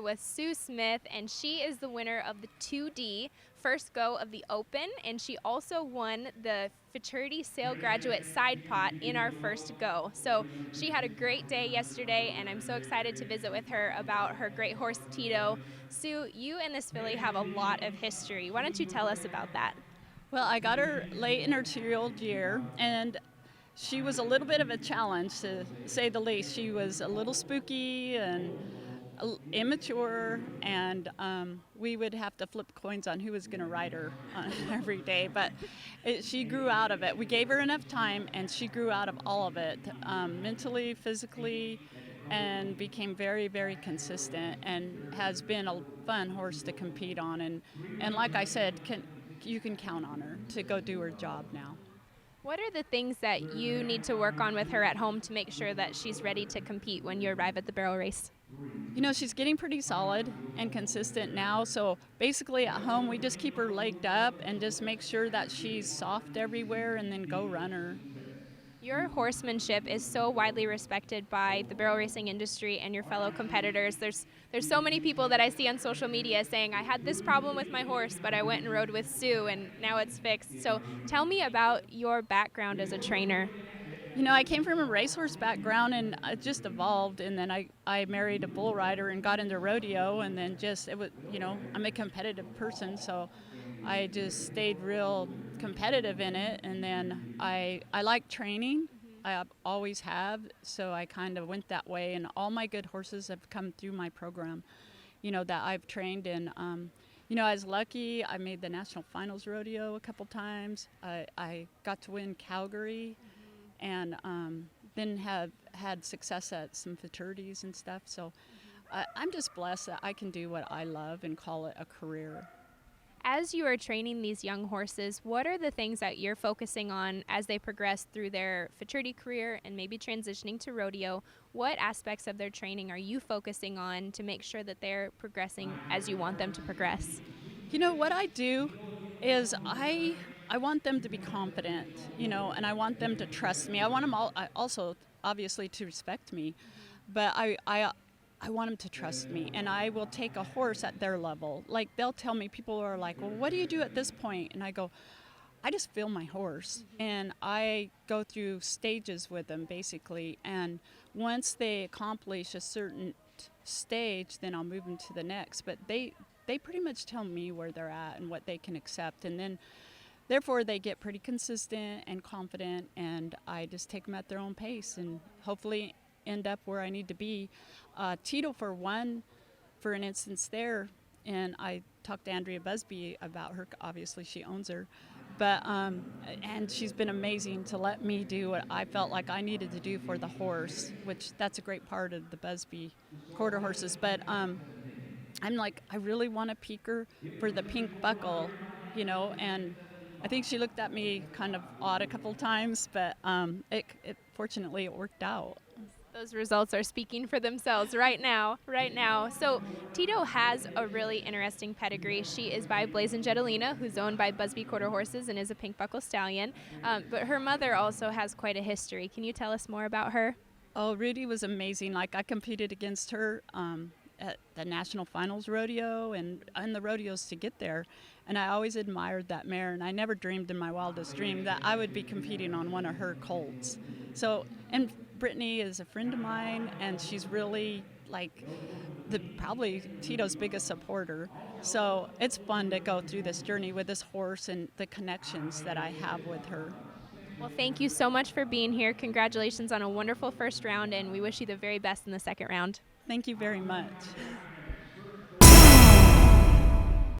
here with Sue Smith, and she is the winner of the 2D first go of the Open, and she also won the Futurity Sale Graduate Side Pot in our first go. So she had a great day yesterday, and I'm so excited to visit with her about her great horse, Tito. Sue, you and this filly have a lot of history. Why don't you tell us about that? Well, I got her late in her 2-year-old year, and she was a little bit of a challenge, to say the least. She was a little spooky and immature, and we would have to flip coins on who was going to ride her every day. But she grew out of it. We gave her enough time, and she grew out of all of it, mentally, physically, and became very, very consistent, and has been a fun horse to compete on. And like I said, you can count on her to go do her job now. What are the things that you need to work on with her at home to make sure that she's ready to compete when you arrive at the barrel race? You know, she's getting pretty solid and consistent now, so basically at home we just keep her legged up and just make sure that she's soft everywhere and then go run her. Your horsemanship is so widely respected by the barrel racing industry and your fellow competitors. There's so many people that I see on social media saying, I had this problem with my horse, but I went and rode with Sue, and now it's fixed. So tell me about your background as a trainer. You know, I came from a racehorse background, and it just evolved, and then I married a bull rider and got into rodeo, and then I'm a competitive person, so I just stayed real competitive in it, and then I like training. I always have, so I kind of went that way, and all my good horses have come through my program, that I've trained in. I was lucky. I made the national finals rodeo a couple times. I got to win Calgary, and then have had success at some futurities and stuff. So I'm just blessed that I can do what I love and call it a career. As you are training these young horses, what are the things that you're focusing on as they progress through their futurity career and maybe transitioning to rodeo? What aspects of their training are you focusing on to make sure that they're progressing as you want them to progress? You know, what I do is I want them to be confident, and I want them to trust me. I want them also, obviously, to respect me, but I want them to trust me, and I will take a horse at their level. Like, they'll tell me, people are like, well, what do you do at this point? And I go, I just feel my horse, and I go through stages with them, basically, and once they accomplish a certain stage, then I'll move them to the next. But they pretty much tell me where they're at and what they can accept, and then therefore they get pretty consistent and confident, and I just take them at their own pace and hopefully end up where I need to be. Tito, for an instance there, and I talked to Andrea Busby about her. Obviously she owns her, but and she's been amazing to let me do what I felt like I needed to do for the horse, which that's a great part of the Busby quarter horses. But I'm like, I really want to peak her for the pink buckle, and I think she looked at me kind of odd a couple times, but fortunately it worked out. Those results are speaking for themselves right now. So Tito has a really interesting pedigree. She is by BLAZIN JETOLENA, who's owned by Busby Quarter Horses and is a pink buckle stallion. But her mother also has quite a history. Can you tell us more about her? Oh, Rudy was amazing. Like, I competed against her at the national finals rodeo and the rodeos to get there. And I always admired that mare, and I never dreamed in my wildest dream that I would be competing on one of her colts. So, and Brittany is a friend of mine, and she's really like probably Tito's biggest supporter. So it's fun to go through this journey with this horse and the connections that I have with her. Well, thank you so much for being here. Congratulations on a wonderful first round, and we wish you the very best in the second round. Thank you very much.